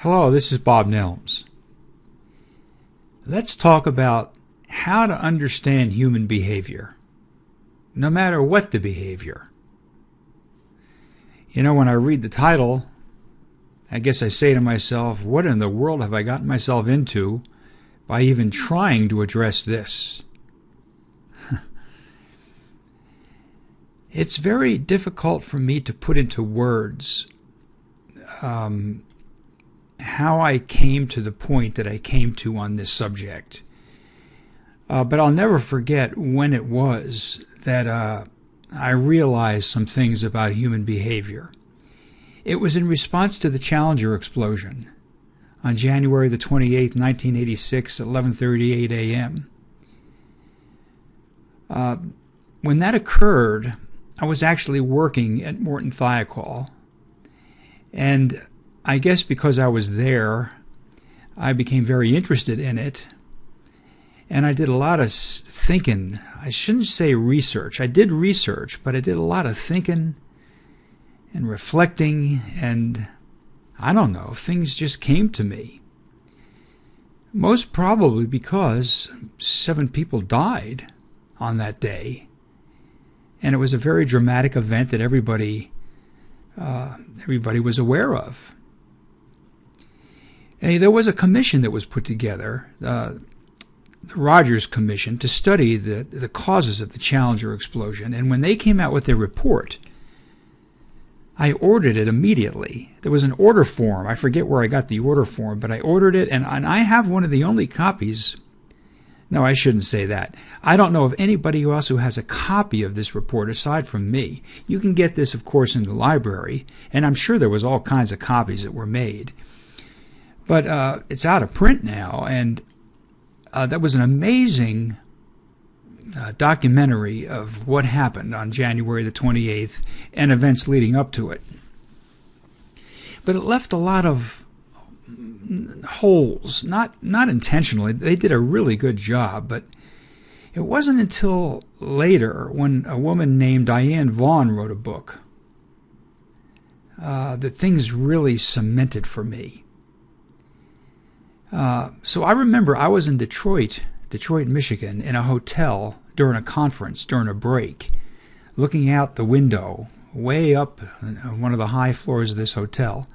Hello, this is Bob Nelms. Let's talk about how to understand human behavior, no matter what the behavior. You know, when I read the title, I guess I say to myself, what in the world have I gotten myself into by even trying to address this? It's very difficult for me to put into words how I came to the point that I came to on this subject. But I'll never forget when it was that I realized some things about human behavior. It was in response to the Challenger explosion on January the 28th, 1986 at 11:38 a.m. When that occurred, I was actually working at Morton Thiokol, and I guess because I was there, I became very interested in it, and I did a lot of thinking. I shouldn't say research. I did research, but I did a lot of thinking and reflecting, and I don't know, things just came to me. Most probably because 7 people died on that day, and it was a very dramatic event that everybody was aware of. There was a commission that was put together, the Rogers Commission, to study the causes of the Challenger explosion. And when they came out with their report, I ordered it immediately. There was an order form. I forget where I got the order form, but I ordered it, and I have one of the only copies. No, I shouldn't say that. I don't know of anybody else who has a copy of this report aside from me. You can get this, of course, in the library, and I'm sure there was all kinds of copies that were made. But it's out of print now, and that was an amazing documentary of what happened on January the 28th and events leading up to it. But it left a lot of holes, not intentionally. They did a really good job, but it wasn't until later when a woman named Diane Vaughn wrote a book that things really cemented for me. So I remember I was in Detroit, Michigan, in a hotel during a conference, during a break, looking out the window, way up on one of the high floors of this hotel.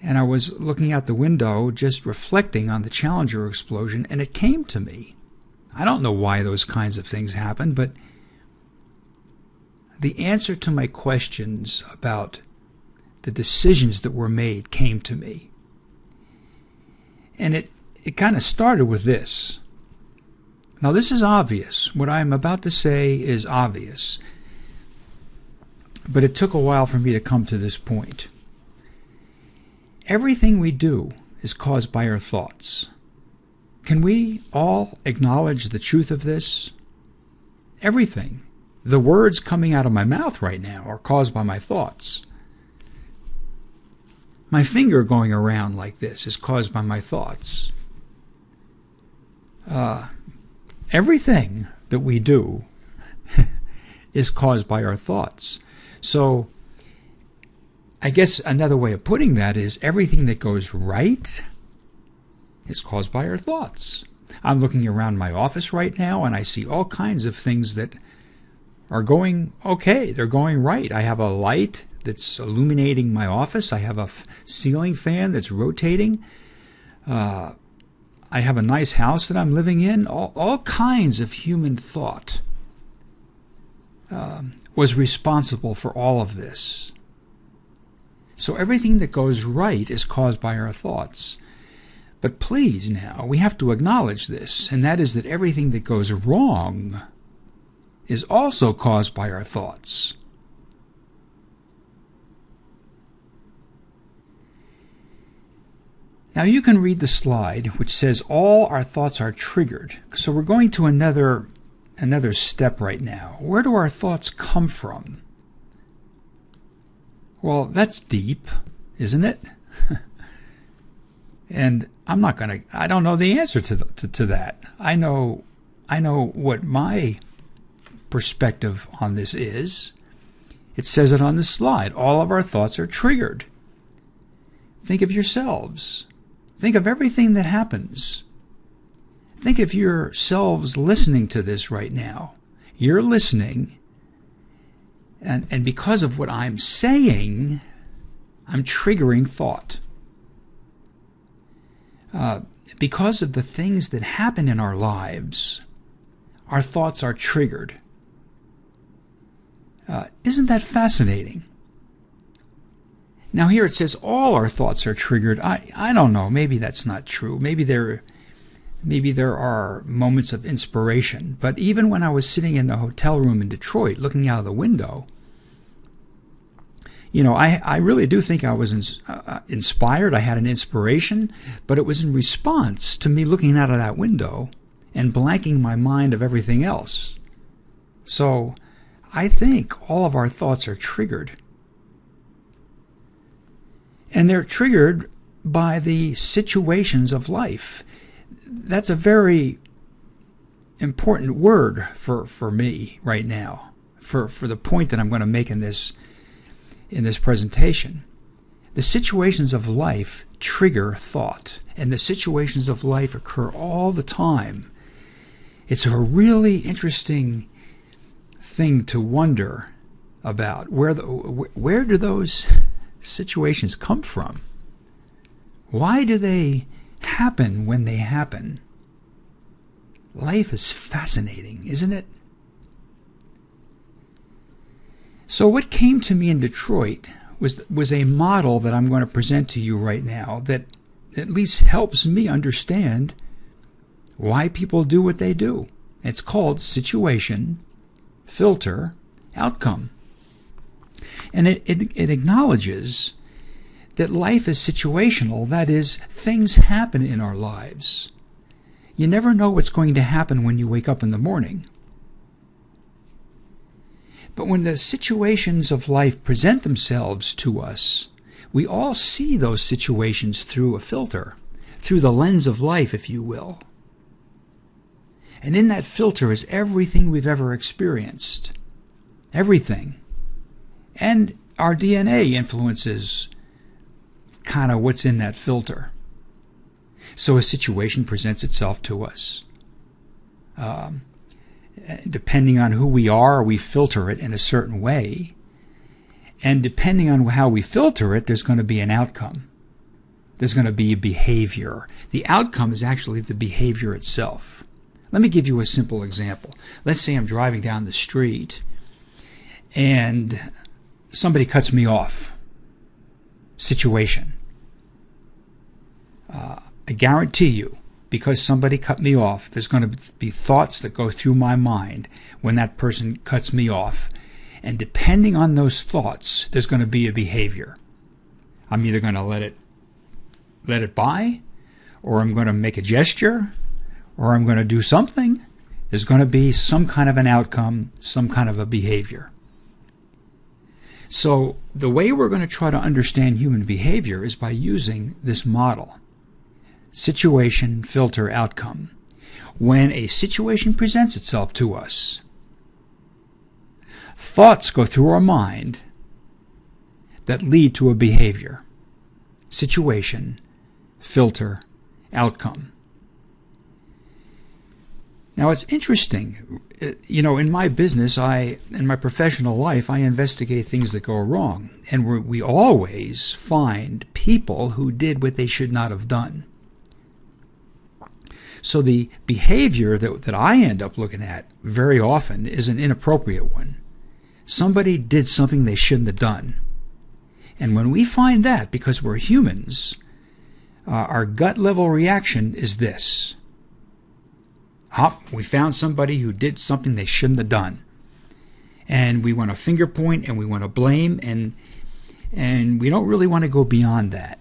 And I was looking out the window, just reflecting on the Challenger explosion, and it came to me. I don't know why those kinds of things happen, but the answer to my questions about the decisions that were made came to me. And it kind of started with this. Now, this is obvious. What I'm about to say is obvious. But it took a while for me to come to this point. Everything we do is caused by our thoughts. Can we all acknowledge the truth of this? Everything. The words coming out of my mouth right now are caused by my thoughts. My finger going around like this is caused by my thoughts. Everything that we do is caused by our thoughts. So I guess another way of putting that is everything that goes right is caused by our thoughts. I'm looking around my office right now, and I see all kinds of things that are going okay. They're going right. I have a light that's illuminating my office. I have a ceiling fan that's rotating. I have a nice house that I'm living in. All kinds of human thought was responsible for all of this. So everything that goes right is caused by our thoughts. But please now, we have to acknowledge this, and that is that everything that goes wrong is also caused by our thoughts. Now you can read the slide which says all our thoughts are triggered. So we're going to another step right now. Where do our thoughts come from? Well, that's deep, isn't it? And I don't know the answer to that. I know what my perspective on this is. It says it on the slide. All of our thoughts are triggered. Think of yourselves. Think of everything that happens. Think of yourselves listening to this right now. You're listening, and because of what I'm saying, I'm triggering thought. Because of the things that happen in our lives, our thoughts are triggered. Isn't that fascinating? Now here it says all our thoughts are triggered. I don't know. Maybe that's not true. Maybe there are moments of inspiration. But even when I was sitting in the hotel room in Detroit looking out of the window, I really do think I was inspired. I had an inspiration, but it was in response to me looking out of that window and blanking my mind of everything else. So I think all of our thoughts are triggered. And they're triggered by the situations of life. That's a very important word for me right now, for the point that I'm going to make in this presentation. The situations of life trigger thought, and the situations of life occur all the time. It's a really interesting thing to wonder about. Where do those situations come from? Why do they happen when they happen? Life is fascinating, isn't it? So what came to me in Detroit was a model that I'm going to present to you right now that at least helps me understand why people do what they do. It's called situation, filter, outcome. And it acknowledges that life is situational. That is, things happen in our lives. You never know what's going to happen when you wake up in the morning. But when the situations of life present themselves to us, we all see those situations through a filter, through the lens of life, if you will. And in that filter is everything we've ever experienced. Everything. And our DNA influences kind of what's in that filter. So a situation presents itself to us. Depending on who we are, we filter it in a certain way. And depending on how we filter it, there's going to be an outcome. There's going to be a behavior. The outcome is actually the behavior itself. Let me give you a simple example. Let's say I'm driving down the street and somebody cuts me off. Situation. I guarantee you, because somebody cut me off, there's going to be thoughts that go through my mind when that person cuts me off. And depending on those thoughts, there's going to be a behavior. I'm either going to let it by, or I'm going to make a gesture, or I'm going to do something. There's going to be some kind of an outcome, some kind of a behavior. So the way we're going to try to understand human behavior is by using this model. Situation, filter, outcome. When a situation presents itself to us, thoughts go through our mind that lead to a behavior. Situation, filter, outcome. Now it's interesting, in my business, in my professional life, I investigate things that go wrong. And we always find people who did what they should not have done. So the behavior that I end up looking at very often is an inappropriate one. Somebody did something they shouldn't have done. And when we find that, because we're humans, our gut level reaction is this. We found somebody who did something they shouldn't have done. And we want to finger point and we want to blame, and we don't really want to go beyond that.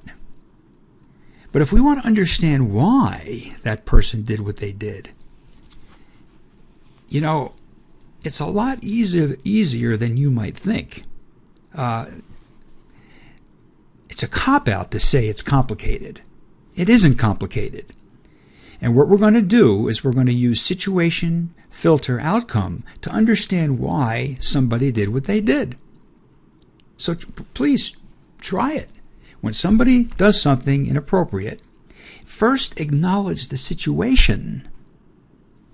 But if we want to understand why that person did what they did, it's a lot easier than you might think. It's a cop-out to say it's complicated. It isn't complicated. And what we're going to do is we're going to use situation, filter, outcome to understand why somebody did what they did. So please try it. when somebody does something inappropriate, first acknowledge the situation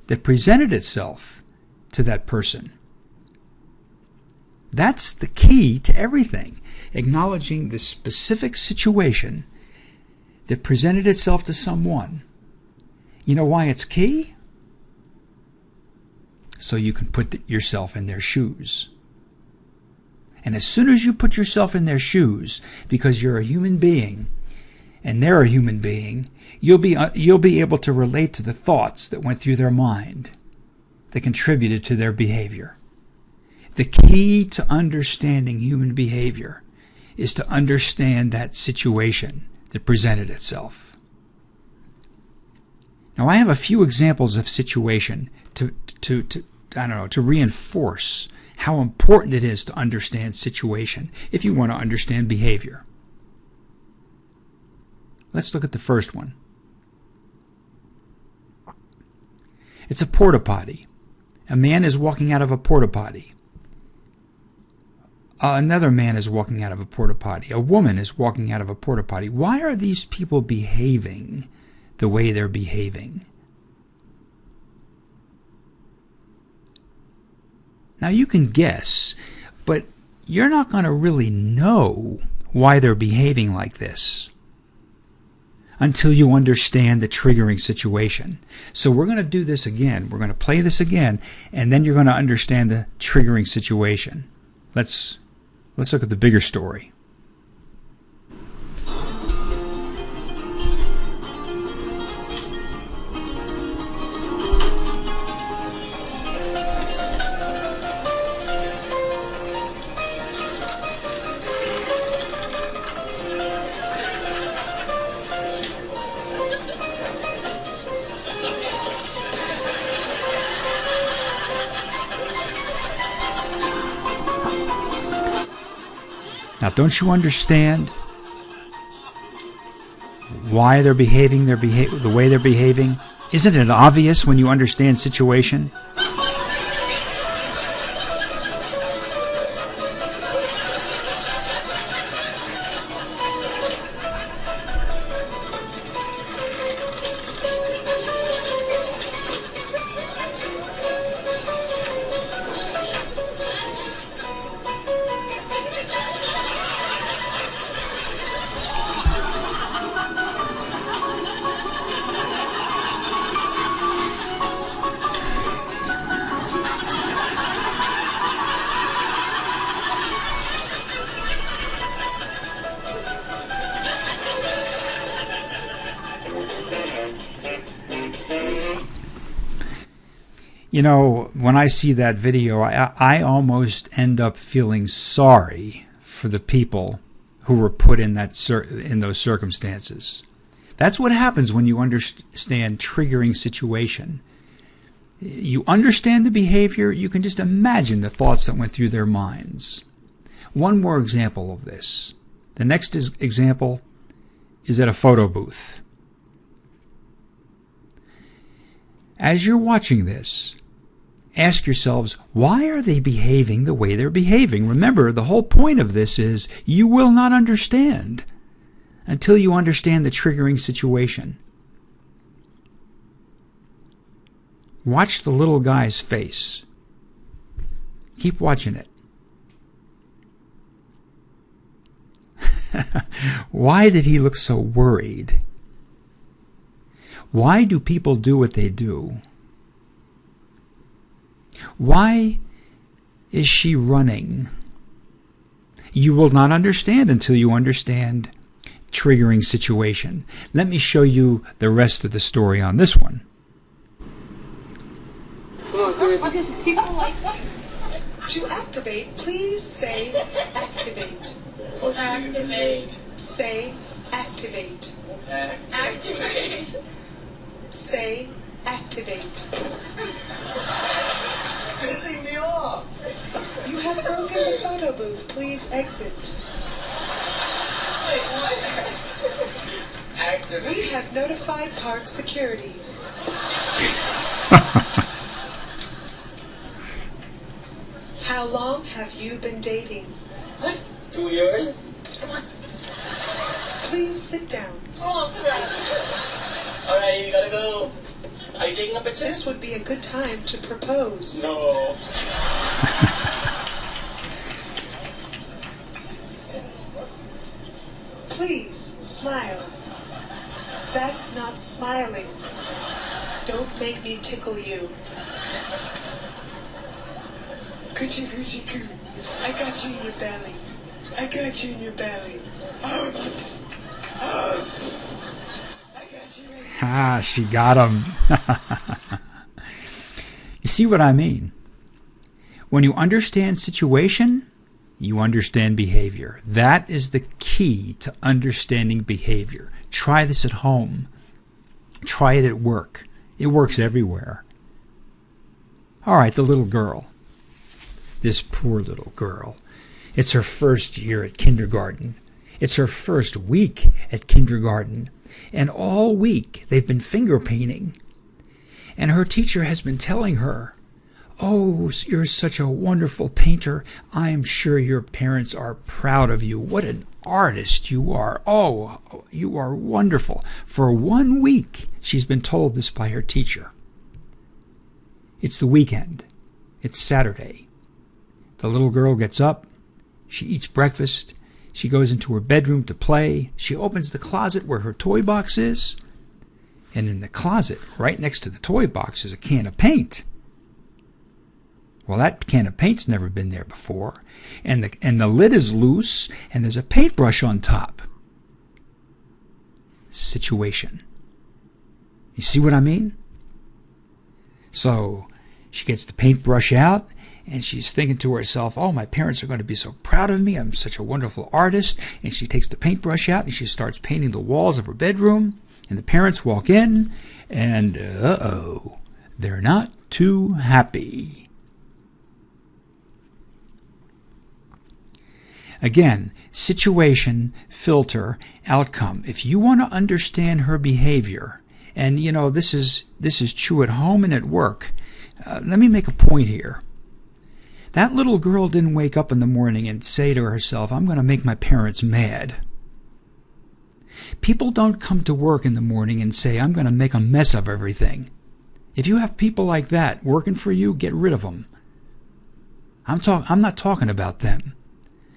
that presented itself to that person. That's the key to everything. Acknowledging the specific situation that presented itself to someone. You know why it's key? So you can put yourself in their shoes. And as soon as you put yourself in their shoes, because you're a human being and they're a human being, you'll be able to relate to the thoughts that went through their mind that contributed to their behavior. The key to understanding human behavior is to understand that situation that presented itself. Now, I have a few examples of situation to reinforce how important it is to understand situation if you want to understand behavior. Let's look at the first one. It's a porta potty. A man is walking out of a porta potty. Another man is walking out of a porta potty. A woman is walking out of a porta potty. Why are these people behaving the way they're behaving? Now you can guess, but you're not going to really know why they're behaving like this until you understand the triggering situation. So we're going to do this again. We're going to play this again, and then you're going to understand the triggering situation. Let's look at the bigger story. Now, don't you understand why they're behaving the way they're behaving? Isn't it obvious when you understand situation? You know, when I see that video, I almost end up feeling sorry for the people who were put in those circumstances. That's what happens when you understand triggering situation. You understand the behavior, you can just imagine the thoughts that went through their minds. One more example of this. The next example is at a photo booth. As you're watching this, ask yourselves, why are they behaving the way they're behaving? Remember, the whole point of this is you will not understand until you understand the triggering situation. Watch the little guy's face. Keep watching it. Why did he look so worried? Why do people do what they do? Why is she running? You will not understand until you understand triggering situation. Let me show you the rest of the story on this one. To activate, please say activate. Activate. Say activate. Activate. Say activate. Pissing me off. You have broken the photo booth. Please exit. Wait, what? Activate. We have notified park security. How long have you been dating? What? 2 years? Come on. Please sit down. Oh, come on. Alright, we gotta go. Are you taking a picture? This would be a good time to propose. No. Please, smile. That's not smiling. Don't make me tickle you. Coochie coochie coo. I got you in your belly. I got you in your belly. I got you in. Ah, she got him. You see what I mean? When you understand situation, you understand behavior. That is the key to understanding behavior. Try this at home. Try it at work. It works everywhere. All right, the little girl. This poor little girl. It's her first year at kindergarten. It's her first week at kindergarten. And all week they've been finger painting. And her teacher has been telling her, "Oh, you're such a wonderful painter. I am sure your parents are proud of you. What an artist you are. Oh, you are wonderful." For 1 week, she's been told this by her teacher. It's the weekend. It's Saturday. The little girl gets up. She eats breakfast. She goes into her bedroom to play. She opens the closet where her toy box is. And in the closet, right next to the toy box, is a can of paint. Well, that can of paint's never been there before. And the lid is loose, and there's a paintbrush on top. Situation. You see what I mean? So she gets the paintbrush out, and she's thinking to herself, "Oh, my parents are going to be so proud of me. I'm such a wonderful artist." And she takes the paintbrush out, and she starts painting the walls of her bedroom. And the parents walk in, and uh-oh, they're not too happy. Again, situation, filter, outcome. If you want to understand her behavior, and you know this is true at home and at work, let me make a point here. That little girl didn't wake up in the morning and say to herself, "I'm going to make my parents mad." People don't come to work in the morning and say, "I'm going to make a mess of everything." If you have people like that working for you, get rid of them. I'm not talking about them.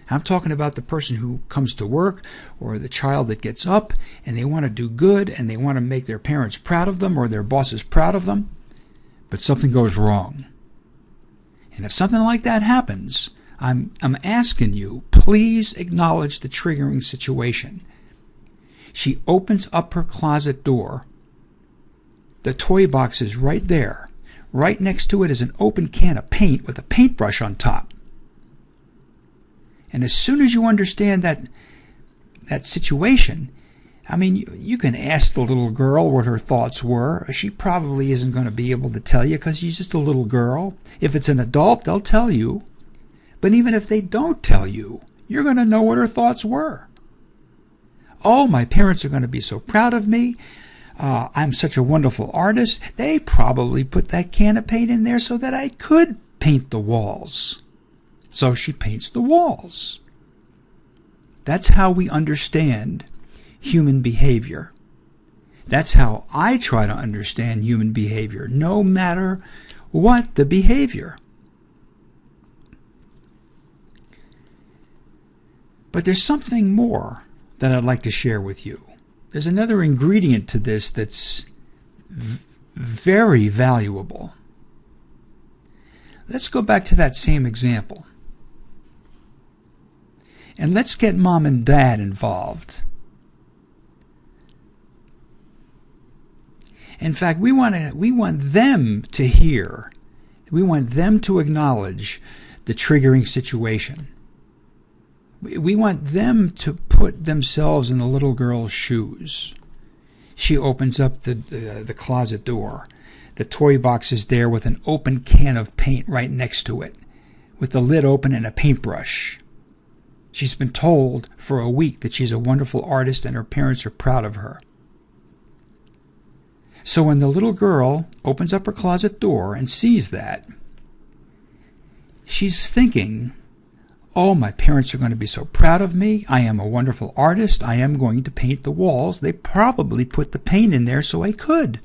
I'm talking about the person who comes to work, or the child that gets up and they want to do good and they want to make their parents proud of them or their bosses proud of them, but something goes wrong. And if something like that happens, I'm asking you, please acknowledge the triggering situation. She opens up her closet door. The toy box is right there. Right next to it is an open can of paint with a paintbrush on top. And as soon as you understand that situation, I mean, you can ask the little girl what her thoughts were. She probably isn't going to be able to tell you because she's just a little girl. If it's an adult, they'll tell you. But even if they don't tell you, you're going to know what her thoughts were. "Oh, my parents are going to be so proud of me. I'm such a wonderful artist. They probably put that can of paint in there so that I could paint the walls." So she paints the walls. That's how we understand human behavior. That's how I try to understand human behavior, no matter what the behavior. But there's something more that I'd like to share with you. There's another ingredient to this that's very valuable. Let's go back to that same example. And let's get mom and dad involved. In fact, we want them to hear. We want them to acknowledge the triggering situation. We want them to put themselves in the little girl's shoes. She opens up the closet door. The toy box is there with an open can of paint right next to it, with the lid open and a paintbrush. She's been told for a week that she's a wonderful artist and her parents are proud of her. So when the little girl opens up her closet door and sees that, she's thinking, Oh, my parents are going to be so proud of me. I am a wonderful artist. I am going to paint the walls. They probably put the paint in there so I could.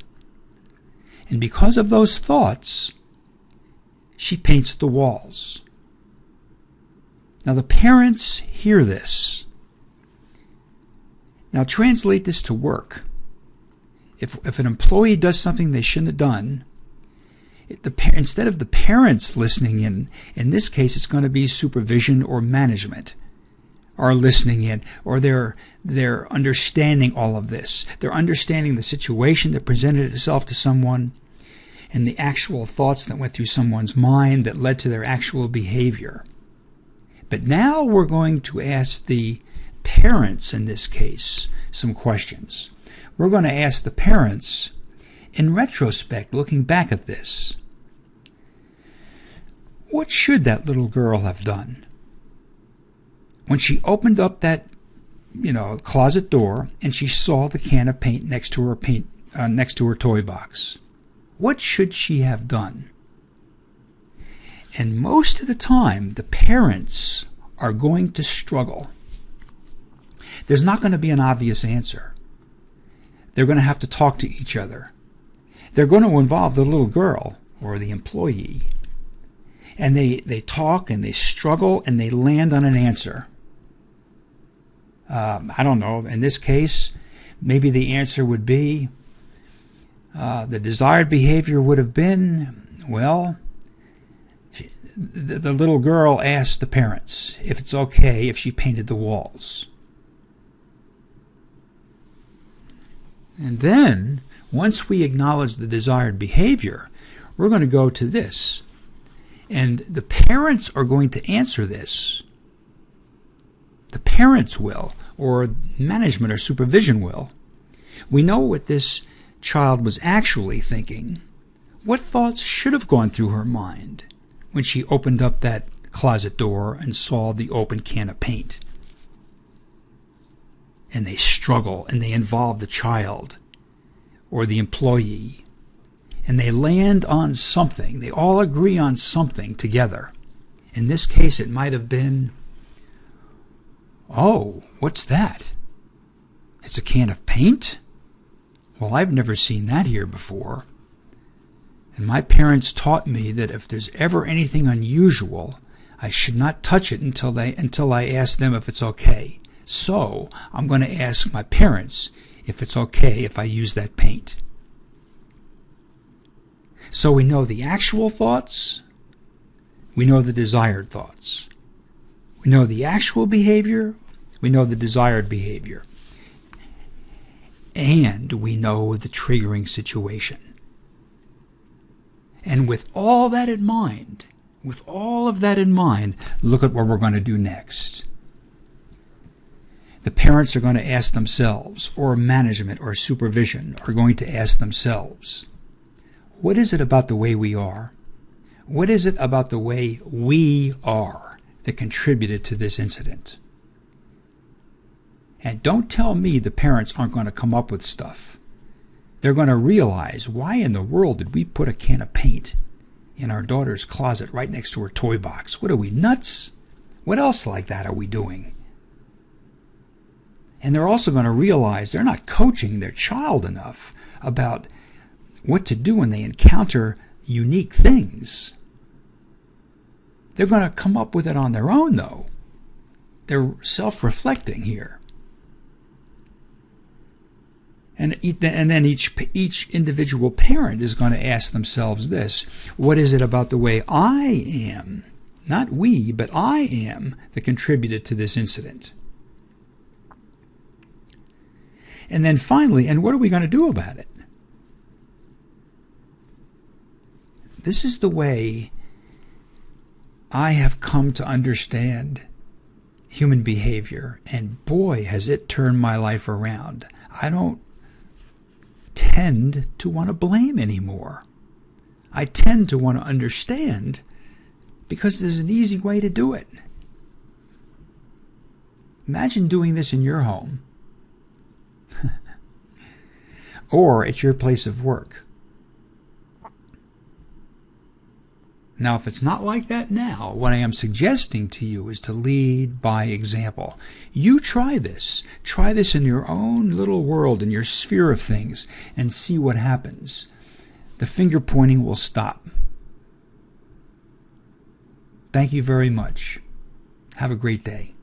And because of those thoughts, she paints the walls. Now the parents hear this. Now translate this to work. If an employee does something they shouldn't have done, instead of the parents listening in this case it's going to be supervision or management are listening in, or they're understanding all of this. They're understanding the situation that presented itself to someone and the actual thoughts that went through someone's mind that led to their actual behavior. But now we're going to ask the parents in this case some questions. We're going to ask the parents, in retrospect, looking back at this, what should that little girl have done? When she opened up that, closet door and she saw the can of paint next to her toy box, what should she have done? And most of the time, the parents are going to struggle. There's not going to be an obvious answer. They're going to have to talk to each other. They're going to involve the little girl or the employee. And they talk and they struggle and they land on an answer. I don't know. In this case, maybe the answer would be, the desired behavior would have been, the little girl asked the parents if it's okay if she painted the walls. And then, once we acknowledge the desired behavior, we're going to go to this. And the parents are going to answer this. The parents will, or management or supervision will. We know what this child was actually thinking. What thoughts should have gone through her mind when she opened up that closet door and saw the open can of paint? And they struggle and they involve the child or the employee. And they land on something. They all agree on something together. In this case, it might have been, oh, what's that? It's a can of paint? Well, I've never seen that here before. And my parents taught me that if there's ever anything unusual, I should not touch it until I ask them if it's okay. So I'm going to ask my parents if it's okay if I use that paint. So we know the actual thoughts. We know the desired thoughts. We know the actual behavior. We know the desired behavior. And we know the triggering situation. And with all of that in mind, look at what we're going to do next. The parents are going to ask themselves, or management or supervision are going to ask themselves, what is it about the way we are? What is it about the way we are that contributed to this incident? And don't tell me the parents aren't going to come up with stuff. They're going to realize, why in the world did we put a can of paint in our daughter's closet right next to her toy box? What are we, nuts? What else like that are we doing? And they're also going to realize they're not coaching their child enough about what to do when they encounter unique things. They're going to come up with it on their own, though. They're self-reflecting here. And then each individual parent is going to ask themselves this: what is it about the way I am, not we, but I am, that contributed to this incident? And then finally, and what are we going to do about it? This is the way I have come to understand human behavior, and boy, has it turned my life around. I don't tend to want to blame anymore. I tend to want to understand, because there's an easy way to do it. Imagine doing this in your home or at your place of work. Now, if it's not like that now, what I am suggesting to you is to lead by example. You try this. Try this in your own little world, in your sphere of things, and see what happens. The finger pointing will stop. Thank you very much. Have a great day.